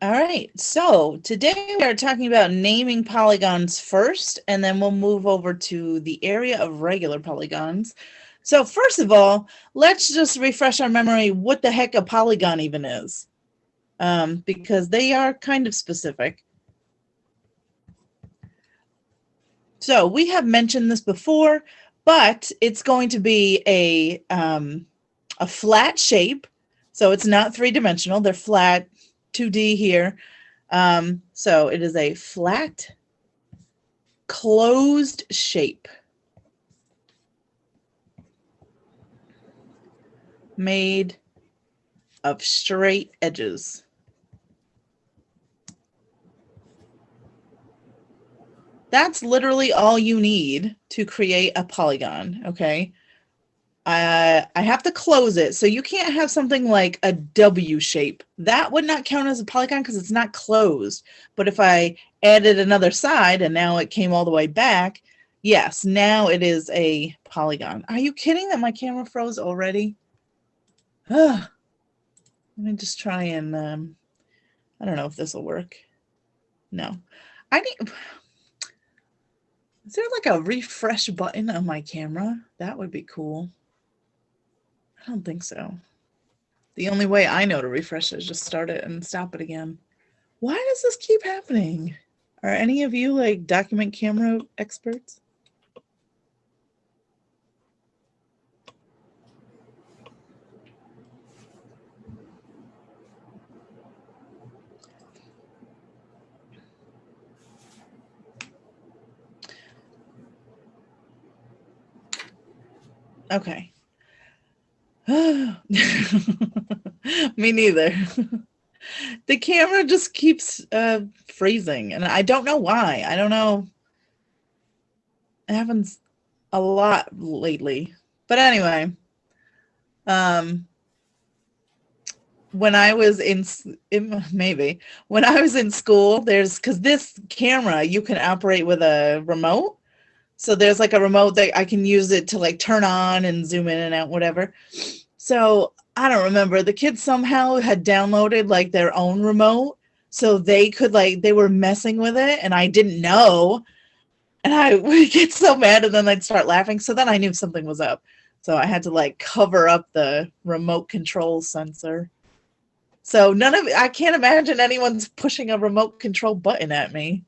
All right, so today we are talking about naming polygons first, and then we'll move over to the area of regular polygons. So first of all, let's just refresh our memory what the heck a polygon even is, because they are kind of specific. So we have mentioned this before, but it's going to be a flat shape. So it's not three-dimensional, they're flat, 2D here. So it is a flat, closed shape made of straight edges. That's literally all you need to create a polygon, okay? I have to close it, so you can't have something like a W shape. That would not count as a polygon because it's not closed. But if I added another side and now it came all the way back, yes, now it is a polygon. Are you kidding that my camera froze already? Ugh. Let me just try and, I don't know if this will work. No. Is there like a refresh button on my camera? That would be cool. I don't think so. The only way I know to refresh it is just start it and stop it again. Why does this keep happening? Are any of you like document camera experts? Okay. Me neither. The camera just keeps freezing, and I don't know why. I don't know. It happens a lot lately. But anyway, when I was when I was in school, because this camera you can operate with a remote. So there's like a remote that I can use it to like turn on and zoom in and out, whatever. So I don't remember. The kids somehow had downloaded like their own remote. So they could they were messing with it and I didn't know. And I would get so mad and then I'd start laughing. So then I knew something was up. So I had to like cover up the remote control sensor. So I can't imagine anyone's pushing a remote control button at me.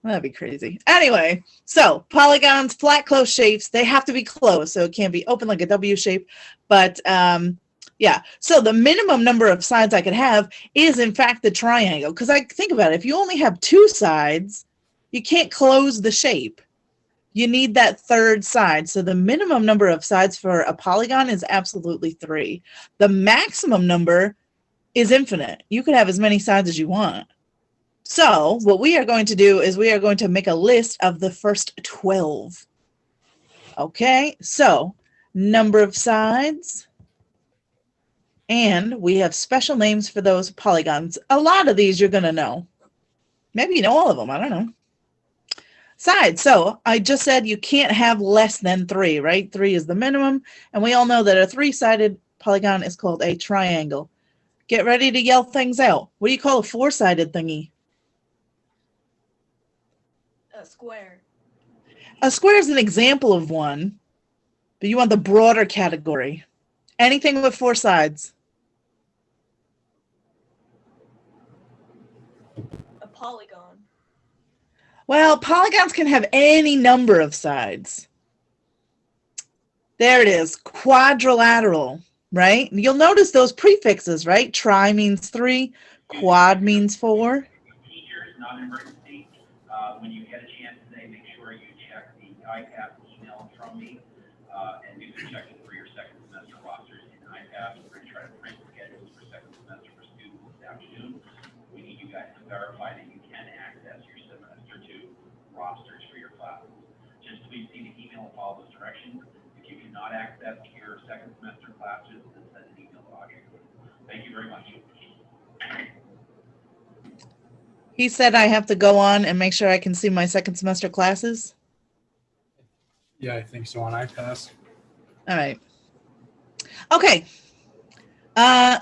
That'd be crazy. Anyway, so polygons, flat, closed shapes, they have to be closed. So it can't be open like a W shape. But yeah, so the minimum number of sides I could have is, in fact, the triangle. Because I think about it, if you only have two sides, you can't close the shape. You need that third side. So the minimum number of sides for a polygon is absolutely 3. The maximum number is infinite. You could have as many sides as you want. So what we are going to do is we are going to make a list of the first 12. Okay, so number of sides. And we have special names for those polygons. A lot of these you're going to know. Maybe you know all of them. I don't know. Sides. So I just said you can't have less than 3, right? 3 is the minimum. And we all know that a 3-sided polygon is called a triangle. Get ready to yell things out. What do you call a 4-sided thingy? A square. A square is an example of one, but you want the broader category. Anything with 4 sides. A polygon. Well, polygons can have any number of sides. There it is, quadrilateral, right? You'll notice those prefixes, right? Tri means 3, quad means 4. Teachers, not an emergency. When you get a chance today, make sure you check the IPAS email from me and do some checking for your second semester rosters in IPAS. We're going to try to print schedules for second semester for students this afternoon. We need you guys to verify that you can access your semester 2 rosters for your classes. Just please see the email and follow those directions. If you cannot access your second semester classes, then send an email to Audrey. Thank you very much. He said I have to go on and make sure I can see my second semester classes. Yeah, I think so on IPAS. All right. Okay.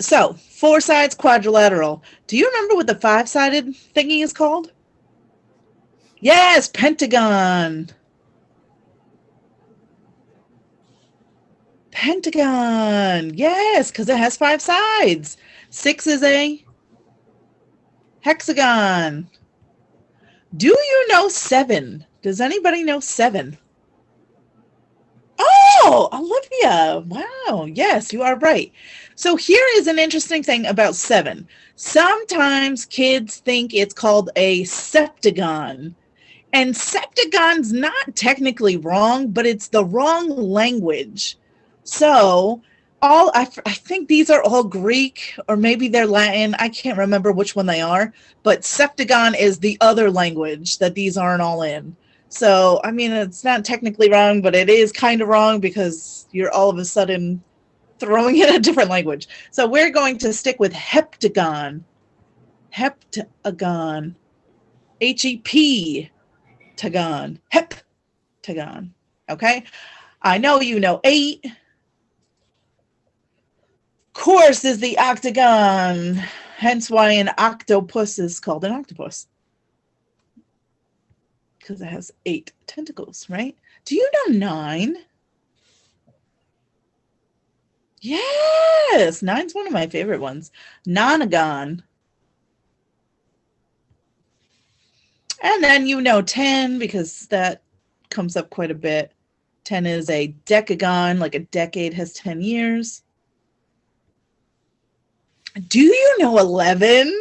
So 4 sides quadrilateral. Do you remember what the 5-sided thingy is called? Yes, pentagon. Pentagon. Yes, because it has 5 sides. 6 is a hexagon. Do you know 7? Does anybody know 7? Oh, Olivia. Wow. Yes, you are right. So here is an interesting thing about 7. Sometimes kids think it's called a septagon. And septagon's not technically wrong, but it's the wrong language. So I think these are all Greek, or maybe they're Latin. I can't remember which one they are. But septagon is the other language that these aren't all in. So, I mean, it's not technically wrong, but it is kind of wrong because you're all of a sudden throwing in a different language. So we're going to stick with heptagon. Heptagon. H-E-P-tagon. Heptagon. Okay? I know you know 8. Course is the octagon. Hence why an octopus is called an octopus. Because it has 8 tentacles, right? Do you know 9? Yes, 9's one of my favorite ones. Nonagon. And then you know 10 because that comes up quite a bit. 10 is a decagon, like a decade has 10 years. Do you know 11?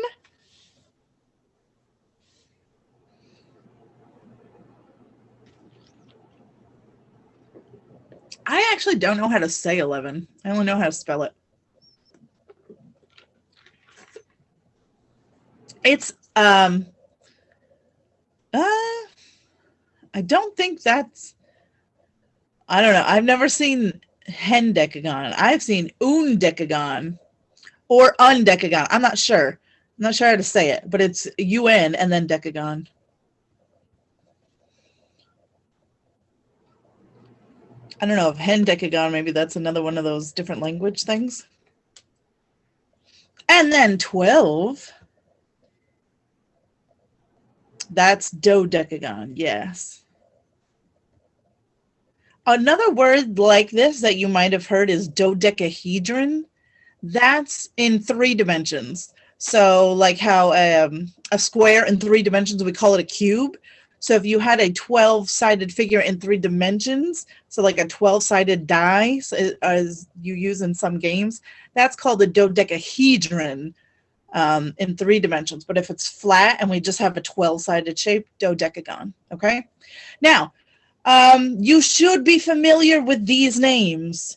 I actually don't know how to say 11. I only know how to spell it. It's, I don't think that's, I don't know. I've never seen hendecagon. I've seen undecagon or undecagon. I'm not sure. I'm not sure how to say it, but it's UN and then decagon. I don't know if hendecagon, maybe that's another one of those different language things. And then 12. That's dodecagon, yes. Another word like this that you might have heard is dodecahedron. That's in 3 dimensions. So like how a square in 3 dimensions, we call it a cube. So if you had a 12-sided figure in 3 dimensions, so like a 12-sided die, as you use in some games, that's called a dodecahedron in 3 dimensions. But if it's flat and we just have a 12-sided shape, dodecagon, okay? Now, you should be familiar with these names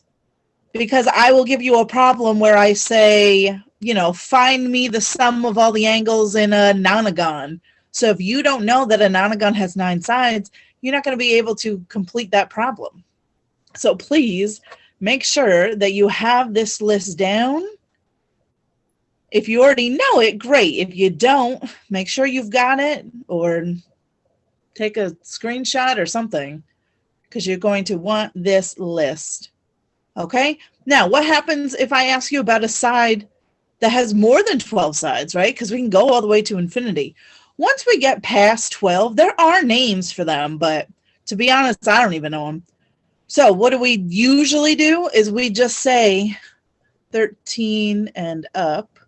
because I will give you a problem where I say, you know, find me the sum of all the angles in a nonagon. So if you don't know that a nonagon has 9 sides, you're not going to be able to complete that problem. So please make sure that you have this list down. If you already know it, great. If you don't, make sure you've got it or take a screenshot or something because you're going to want this list. Okay? Now, what happens if I ask you about a side that has more than 12 sides, right? Because we can go all the way to infinity. Once we get past 12, there are names for them, but to be honest, I don't even know them. So what do we usually do is we just say 13 and up.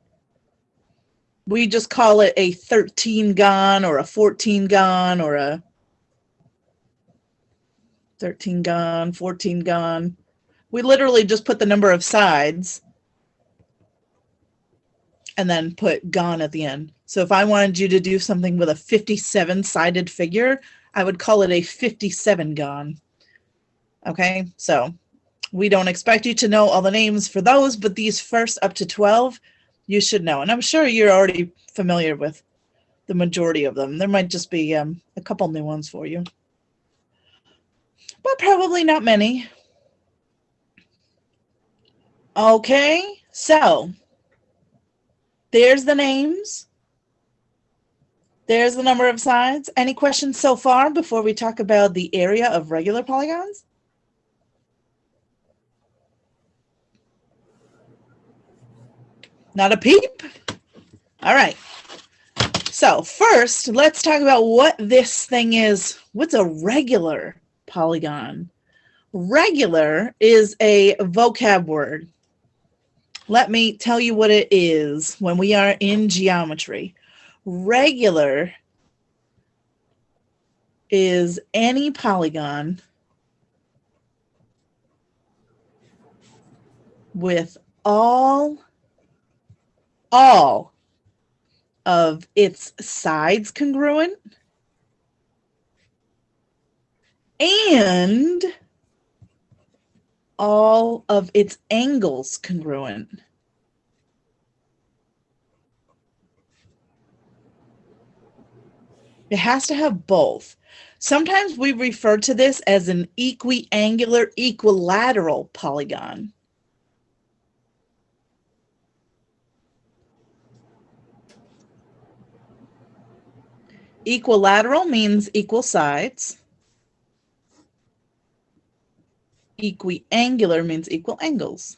We just call it a 13gon or a 14gon or a 13gon, 14gon. We literally just put the number of sides and then put gon at the end. So if I wanted you to do something with a 57-sided figure, I would call it a 57gon. Okay, so we don't expect you to know all the names for those, but these first up to 12, you should know. And I'm sure you're already familiar with the majority of them. There might just be a couple new ones for you, but probably not many. Okay, so there's the names. There's the number of sides. Any questions so far before we talk about the area of regular polygons? Not a peep? All right. So first, let's talk about what this thing is. What's a regular polygon? Regular is a vocab word. Let me tell you what it is when we are in geometry. Regular is any polygon with all of its sides congruent and all of its angles congruent. It has to have both. Sometimes we refer to this as an equiangular equilateral polygon. Equilateral means equal sides. Equiangular means equal angles.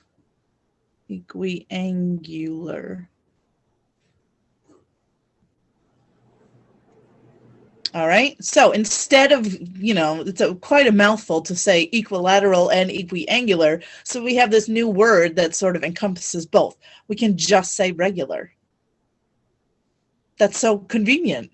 Equiangular. All right, so instead of, it's quite a mouthful to say equilateral and equiangular, so we have this new word that sort of encompasses both. We can just say regular. That's so convenient.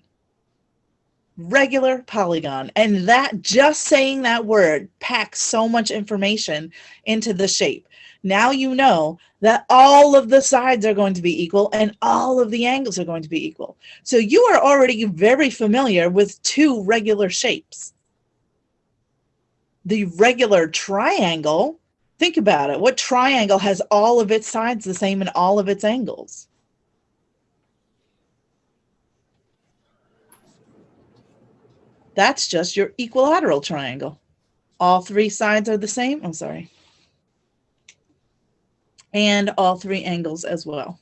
Regular polygon, and that just saying that word packs so much information into the shape. Now you know that all of the sides are going to be equal and all of the angles are going to be equal. So you are already very familiar with two regular shapes. The regular triangle, think about it. What triangle has all of its sides the same and all of its angles? That's just your equilateral triangle. All three sides are the same. I'm sorry. And all three angles as well.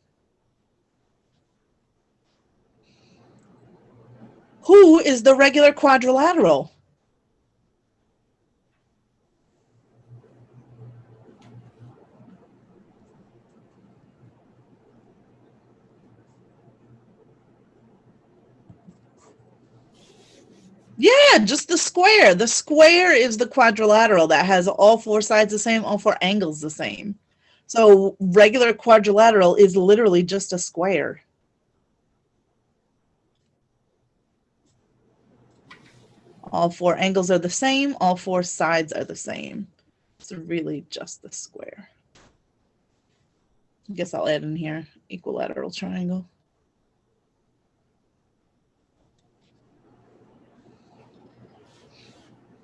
Who is the regular quadrilateral? Yeah, just the square. The square is the quadrilateral that has all four sides the same, all four angles the same. So regular quadrilateral is literally just a square. All four angles are the same, all four sides are the same. It's really just the square. I guess I'll add in here equilateral triangle.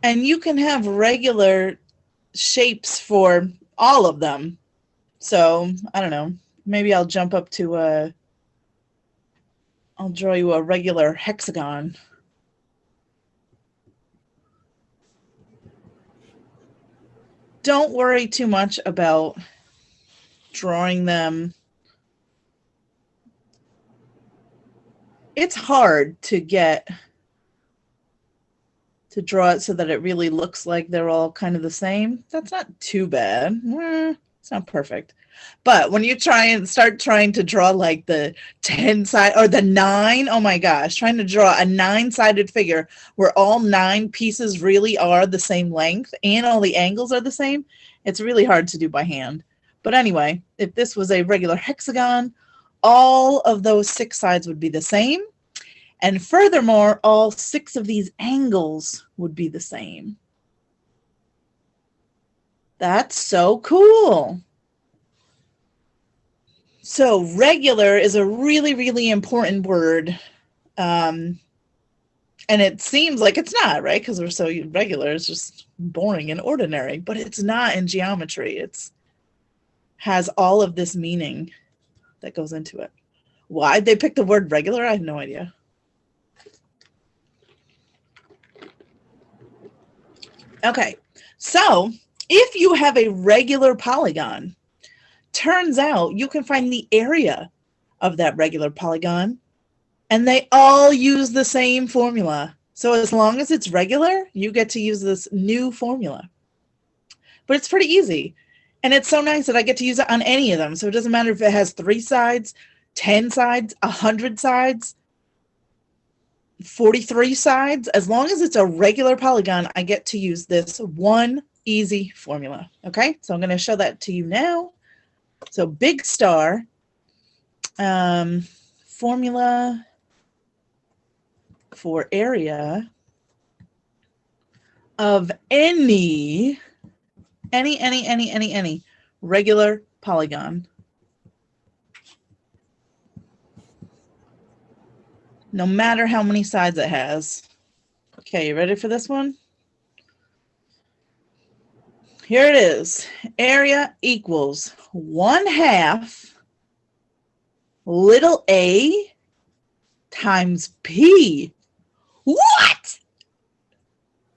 And you can have regular shapes for all of them. So, I don't know, maybe I'll jump up to I'll draw you a regular hexagon. Don't worry too much about drawing them. It's hard to draw it so that it really looks like they're all kind of the same. That's not too bad. It's not perfect. But when you start trying to draw like the 10 side or the 9, oh my gosh, trying to draw a 9-sided figure where all 9 pieces really are the same length and all the angles are the same, it's really hard to do by hand. But anyway, if this was a regular hexagon, all of those 6 sides would be the same. And furthermore, all 6 of these angles would be the same. That's so cool. So regular is a really, really important word. And it seems like it's not, right? Because we're so regular, it's just boring and ordinary. But it's not in geometry. It has all of this meaning that goes into it. Why'd they pick the word regular? I have no idea. Okay, so if you have a regular polygon, turns out you can find the area of that regular polygon, and they all use the same formula. So as long as it's regular, you get to use this new formula. But it's pretty easy. And it's so nice that I get to use it on any of them. So it doesn't matter if it has 3 sides, 10 sides, 100 sides, 43 sides. As long as it's a regular polygon, I get to use this one easy formula. Okay, so I'm going to show that to you now. So big star, formula for area of any regular polygon. No matter how many sides it has. Okay, you ready for this one? Here it is. Area equals 1/2 little a times p. What?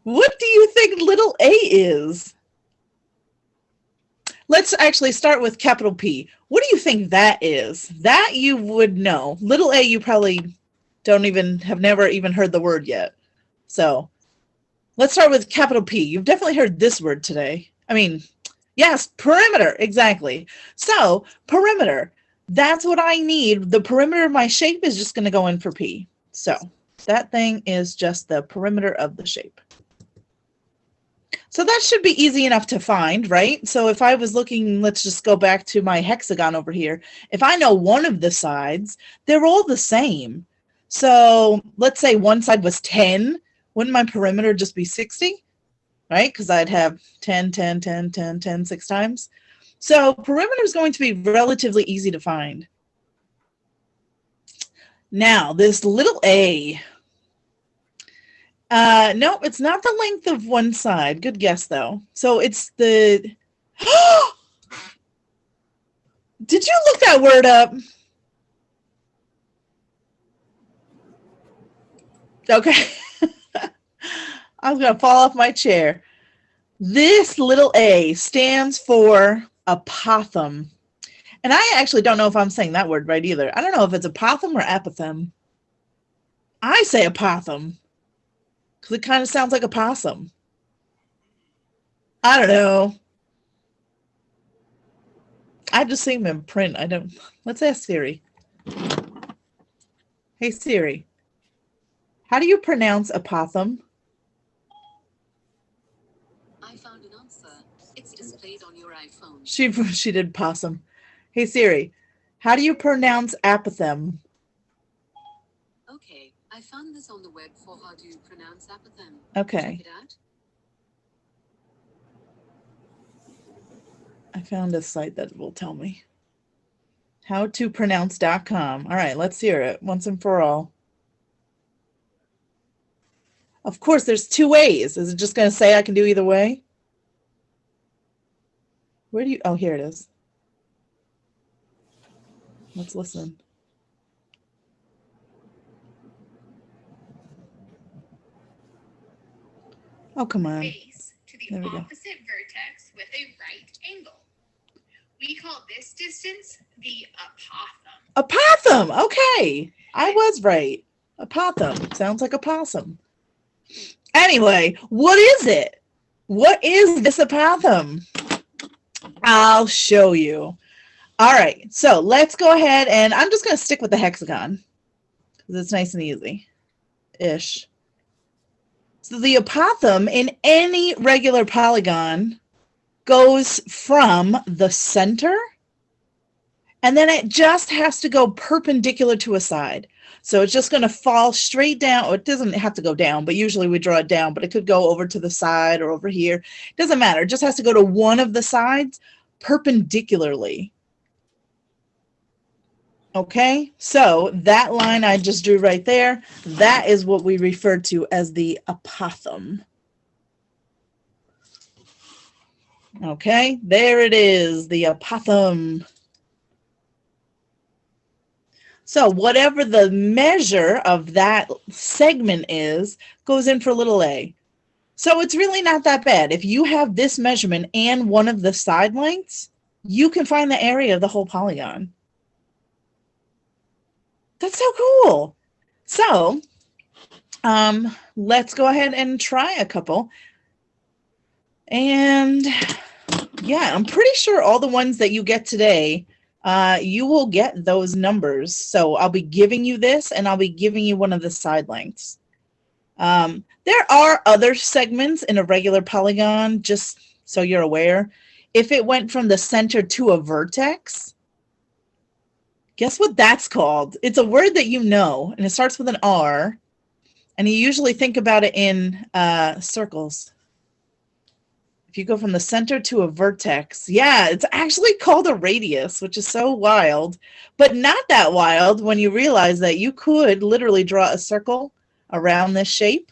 What do you think little a is? Let's actually start with capital P. What do you think that is? That you would know. Little a, you probably have never even heard the word yet. So let's start with capital P. You've definitely heard this word today. I mean, yes, perimeter, exactly. So perimeter, that's what I need. The perimeter of my shape is just going to go in for P. So that thing is just the perimeter of the shape. So that should be easy enough to find, right? So if I was looking, let's just go back to my hexagon over here. If I know one of the sides, they're all the same. So let's say one side was 10. Wouldn't my perimeter just be 60? Right? Because I'd have 10, 10, 10, 10, 10, 6 times. So perimeter is going to be relatively easy to find. Now, this little a. No, it's not the length of one side. Good guess, though. So it's the... Did you look that word up? Okay. I was going to fall off my chair. This little a stands for apothem. And I actually don't know if I'm saying that word right either. I don't know if it's apothem or apothem. I say apothem because it kind of sounds like a possum. I don't know. I just see them in print. I don't. Let's ask Siri. Hey, Siri. How do you pronounce apothem? I found an answer. It's displayed on your iPhone. She did possum. Hey Siri, how do you pronounce apothem? Okay, I found this on the web for how to pronounce apothem. Okay. Check it out. I found a site that will tell me. Howtopronounce.com. All right, let's hear it once and for all. Of course, there's 2 ways. Is it just going to say I can do either way? Where do you... Oh, here it is. Let's listen. Oh, come on. Base to the opposite vertex with a right angle. We call this distance the apothem. Apothem! Okay. I was right. Apothem. Sounds like a possum. Anyway, what is it? What is this apothem? I'll show you. All right, so let's go ahead and I'm just going to stick with the hexagon because it's nice and easy-ish. So the apothem in any regular polygon goes from the center and then it just has to go perpendicular to a side. So it's just going to fall straight down. Or it doesn't have to go down, but usually we draw it down, but it could go over to the side or over here. It doesn't matter. It just has to go to one of the sides perpendicularly. Okay, so that line I just drew right there, that is what we refer to as the apothem. Okay, there it is, the apothem. So whatever the measure of that segment is, goes in for little a. So it's really not that bad. If you have this measurement and one of the side lengths, you can find the area of the whole polygon. That's so cool. So let's go ahead and try a couple. And Yeah, I'm pretty sure all the ones that you get today, you will get those numbers. So I'll be giving you this, and I'll be giving you one of the side lengths. There are other segments in a regular polygon, just so you're aware. If it went from the center to a vertex, guess what that's called? It's a word that you know, and it starts with an R, and you usually think about it in circles. If you go from the center to a vertex, yeah, it's actually called a radius, which is so wild, but not that wild when you realize that you could literally draw a circle around this shape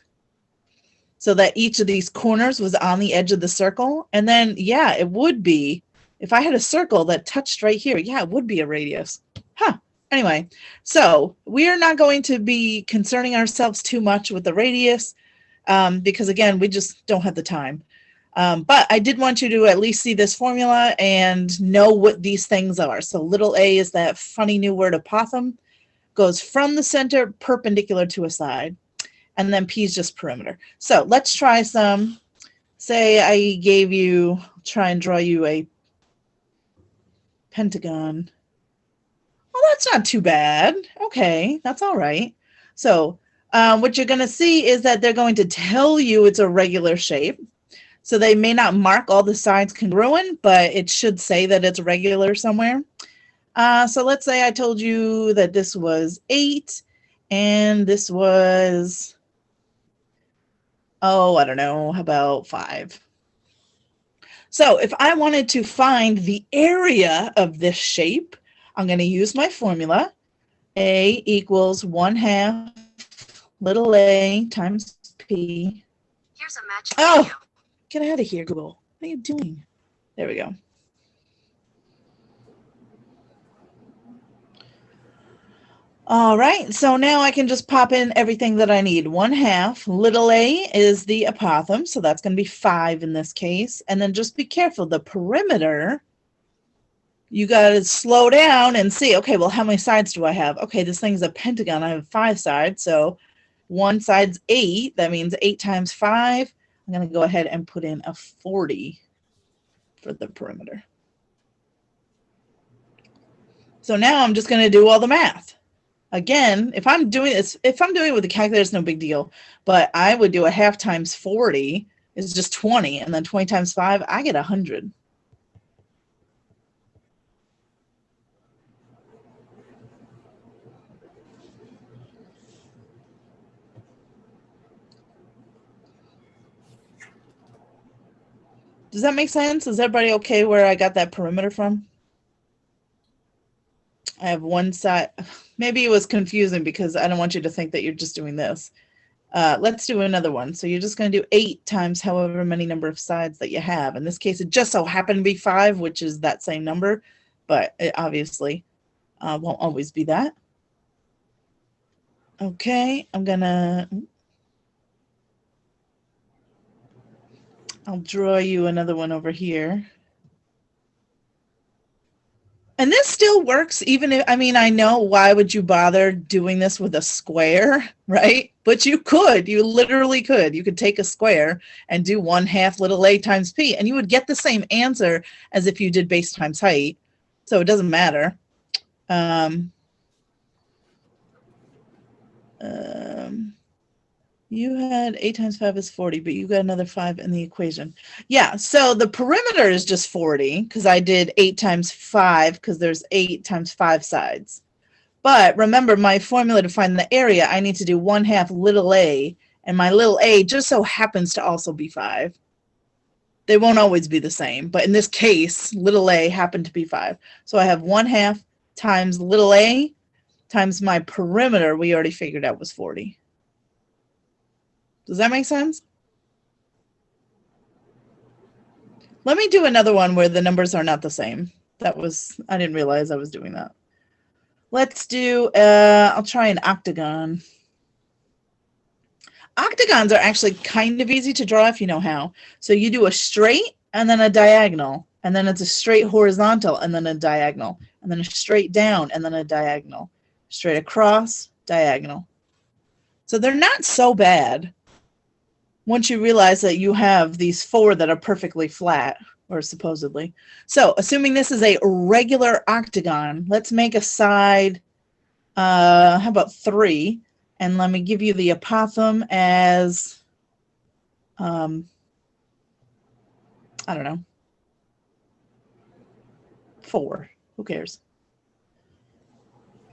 so that each of these corners was on the edge of the circle. And then, yeah, it would be, if I had a circle that touched right here, yeah, it would be a radius. Huh. Anyway, so we are not going to be concerning ourselves too much with the radius because, again, we just don't have the time. But I did want you to at least see this formula and know what these things are. So little a is that funny new word apothem, goes from the center perpendicular to a side. And then P is just perimeter. So let's try some. Say I gave you, try and draw you a pentagon. Well, that's not too bad. Okay, that's all right. So what you're going to see is that they're going to tell you it's a regular shape. So they may not mark all the sides congruent, but it should say that it's regular somewhere. So let's say I told you that this was 8 and this was, oh, I don't know, how about 5? So if I wanted to find the area of this shape, I'm going to use my formula. A equals 1/2 little a times P. Here's a match. Oh, get out of here, Google. What are you doing? There we go. All right, so now I can just pop in everything that I need. 1/2 little a is the apothem, so that's going to be 5 in this case. And then just be careful, the perimeter, you got to slow down and see, okay, well, how many sides do I have? Okay, this thing's a pentagon. I have 5 sides, so one side's 8. That means 8 times 5. I'm going to go ahead and put in a 40 for the perimeter. So now I'm just going to do all the math. Again, if I'm doing this, if I'm doing it with a calculator, it's no big deal. But I would do 1/2 times 40 is just 20, and then 20 times 5, I get 100. Does that make sense? Is everybody okay where I got that perimeter from? I have one side. Maybe it was confusing because I don't want you to think that you're just doing this. Let's do another one. So you're just going to do 8 times however many number of sides that you have. In this case, it just so happened to be 5, which is that same number, but it obviously won't always be that. Okay, I'll draw you another one over here. And this still works, even if, I mean, I know, why would you bother doing this with a square, right? But you could, you literally could. You could take a square and do 1/2 little a times P, and you would get the same answer as if you did base times height. So it doesn't matter. You had 8 times 5 is 40, but you got another 5 in the equation. Yeah, so the perimeter is just 40 because I did 8 times 5 because there's 8 times 5 sides. But remember, my formula to find the area, I need to do 1/2 little a, and my little a just so happens to also be 5. They won't always be the same, but in this case, little a happened to be 5. So I have 1/2 times little a times my perimeter, we already figured out was 40. Does that make sense? Let me do another one where the numbers are not the same. That was, I didn't realize I was doing that. Let's do, I'll try an octagon. Octagons are actually kind of easy to draw if you know how. So you do a straight and then a diagonal, and then it's a straight horizontal and then a diagonal, and then a straight down and then a diagonal, straight across, diagonal. So they're not so bad once you realize that you have these 4 that are perfectly flat. or supposedly. So assuming this is a regular octagon, let's make a side, how about 3? And let me give you the apothem as, I don't know, 4. Who cares?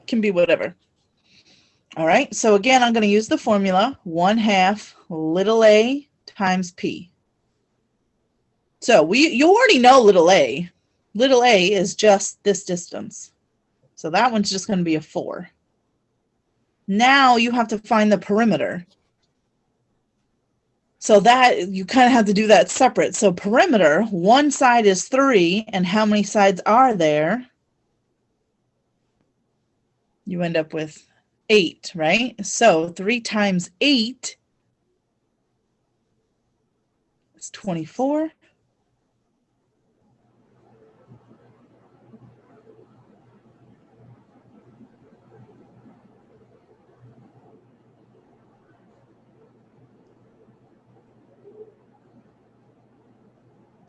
Can be whatever. All right, so again, I'm going to use the formula 1/2 little a times p. So you already know little a. Little a is just this distance. So that one's just going to be a 4. Now you have to find the perimeter. So that you kind of have to do that separate. So perimeter, one side is 3, and how many sides are there? You end up with 8, right? So 3 times 8 is 24.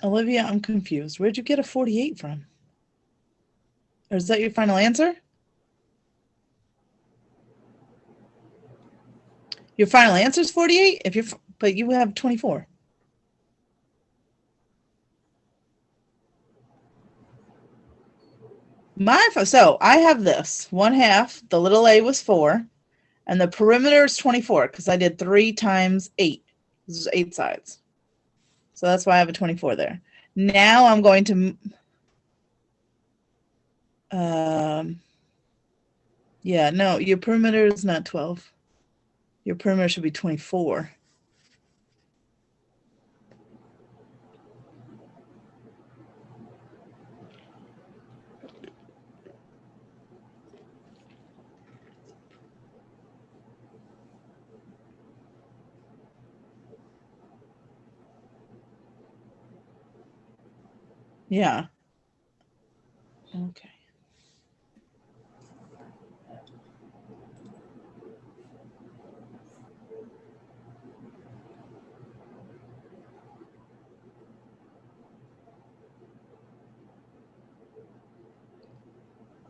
Olivia, I'm confused. Where'd you get a 48 from? Or is that your final answer? Your final answer is 48, but you have 24. So I have this 1/2. The little a was 4, and the perimeter is 24 because I did 3 times 8. This is 8 sides. So that's why I have a 24 there. Now I'm going to, yeah, no, your perimeter is not 12. Your perimeter should be 24. Yeah. Okay.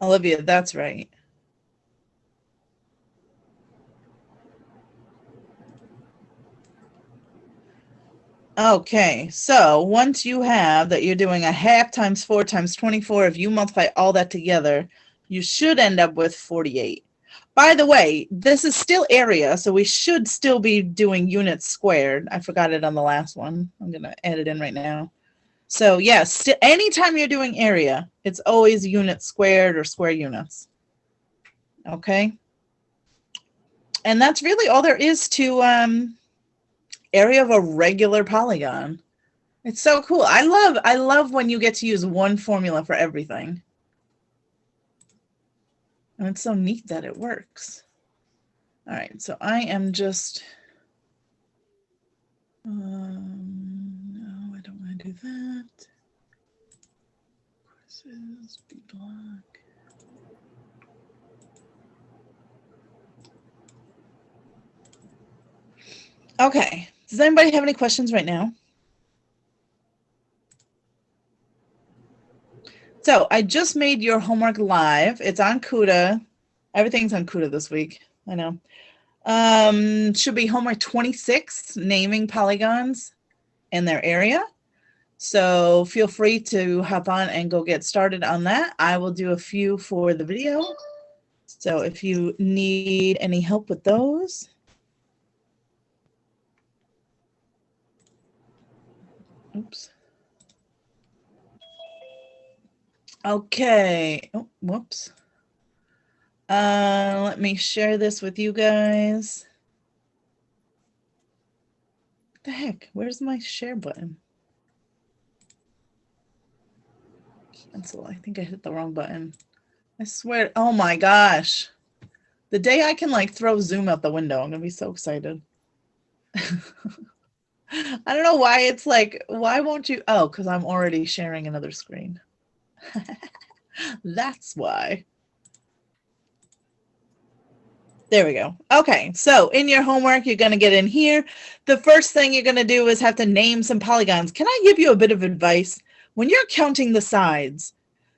Olivia, that's right. Okay, so once you have that you're doing 1/2 times 4 times 24, if you multiply all that together, you should end up with 48. By the way, this is still area, so we should still be doing units squared. I forgot it on the last one. I'm going to add it in right now. So yes, anytime you're doing area, it's always units squared or square units. Okay? And that's really all there is to area of a regular polygon. It's so cool. I love when you get to use one formula for everything. And it's so neat that it works. All right, so I am just, no, I don't want to do that. Courses, B block. Okay, does anybody have any questions right now? So I just made your homework live. It's on CUDA. Everything's on CUDA this week. I know. Should be homework 26, naming polygons in their area. So feel free to hop on and go get started on that. I will do a few for the video. So if you need any help with those. Oops. Okay. Oh, whoops. Let me share this with you guys. What the heck? Where's my share button? Cancel. I think I hit the wrong button. I swear. Oh my gosh. The day I can like throw Zoom out the window, I'm gonna be so excited. I don't know why it's like, why won't you? Oh, because I'm already sharing another screen. That's why. There we go. Okay, so in your homework, you're going to get in here. The first thing you're going to do is have to name some polygons. Can I give you a bit of advice? when you're counting the sides,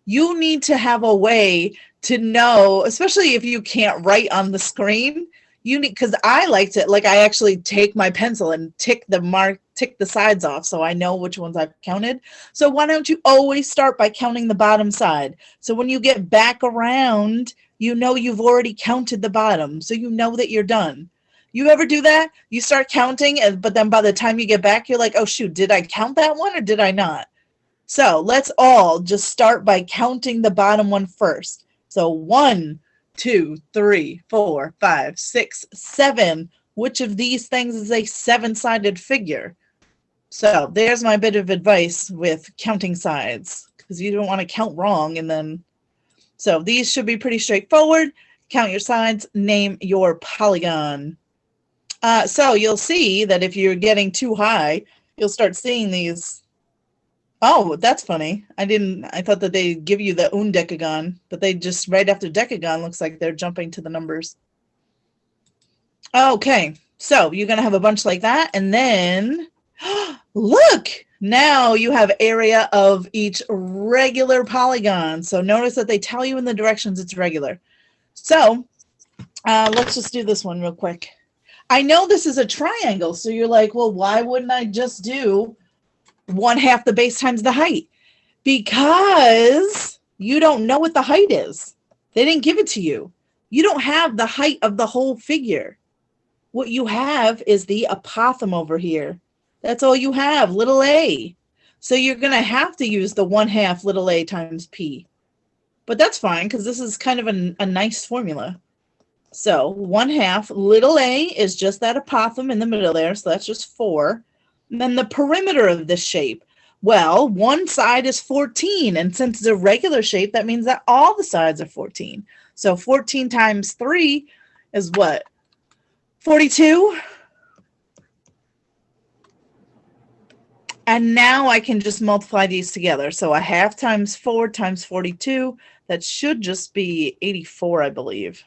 you need to have a way to know, especially if you can't write on the screen, you need, because I liked it, like I actually take my pencil and tick the sides off so I know which ones I've counted. So why don't you always start by counting the bottom side? So when you get back around, you know you've already counted the bottom, so you know that you're done. You ever do that? You start counting, but then by the time you get back, you're like, oh shoot, did I count that one or did I not? So let's all just start by counting the bottom one first. So 1, 2, 3, 4, 5, 6, 7. Which of these things is a 7-sided figure? So there's my bit of advice with counting sides, because you don't want to count wrong. And then, so these should be pretty straightforward. Count your sides, name your polygon. So you'll see that if you're getting too high, you'll start seeing these. Oh, that's funny. I thought that they give you the Undecagon, but they just, right after decagon, looks like they're jumping to the numbers. Okay, so you're going to have a bunch like that. And then, look, now you have area of each regular polygon. So notice that they tell you in the directions it's regular. So let's just do this one real quick. I know this is a triangle, so you're like, well, why wouldn't I just do 1/2 the base times the height? Because you don't know what the height is. They didn't give it to you. You don't have the height of the whole figure. What you have is the apothem over here. That's all you have, little a. So you're going to have to use the 1/2 little a times p. But that's fine, because this is kind of a nice formula. So 1/2 little a is just that apothem in the middle there, so that's just 4. And then the perimeter of this shape, well, one side is 14, and since it's a regular shape, that means that all the sides are 14. So 14 times 3 is what? 42. And now I can just multiply these together. So 1/2 times 4 times 42, that should just be 84, I believe.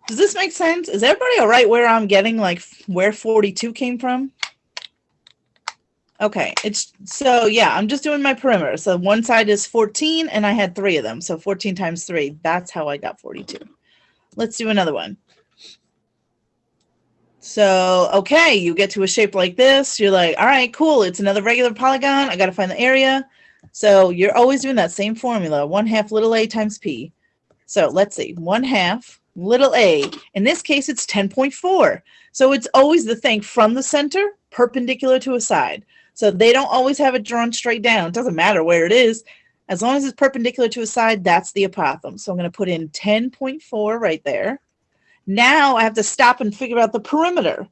Does this make sense? Is everybody all right where I'm getting, like, where 42 came from? Okay, so yeah, I'm just doing my perimeter. So one side is 14, and I had 3 of them. So 14 times 3, that's how I got 42. Let's do another one. So, okay, you get to a shape like this. You're like, all right, cool. It's another regular polygon. I got to find the area. So you're always doing that same formula, 1/2 little a times p. So let's see, 1/2 little a. In this case, it's 10.4. So it's always the thing from the center, perpendicular to a side. So they don't always have it drawn straight down. It doesn't matter where it is. As long as it's perpendicular to a side, that's the apothem. So I'm going to put in 10.4 right there. Now I have to stop and figure out the perimeter.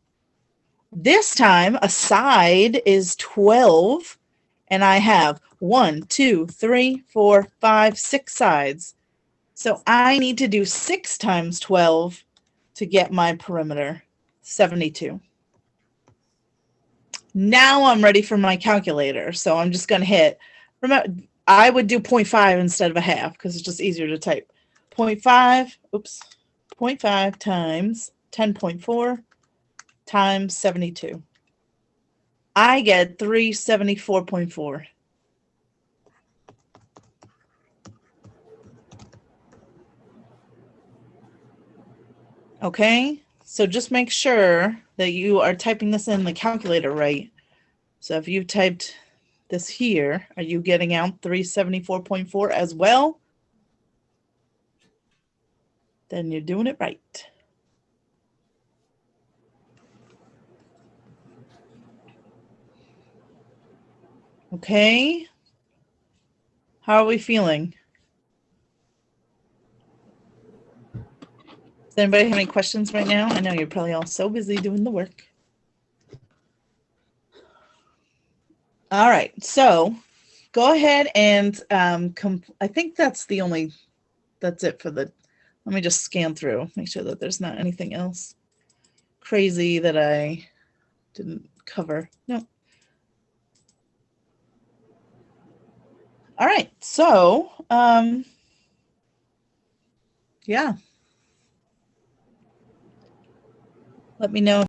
This time, a side is 12, and I have 1, 2, 3, 4, 5, 6 sides. So I need to do 6 times 12 to get my perimeter, 72. Now I'm ready for my calculator. So I'm just going to hit, remember, I would do 0.5 instead of 1/2 because it's just easier to type. 0.5, oops, 0.5 times 10.4 times 72. I get 374.4. Okay, so just make sure that you are typing this in the calculator right. So if you typed this here, are you getting out 374.4 as well? Then you're doing it right. Okay, how are we feeling? Does anybody have any questions right now? I know you're probably all so busy doing the work. All right, so go ahead and I think that's it for the, let me just scan through, make sure that there's not anything else crazy that I didn't cover. No. All right, so yeah. Let me know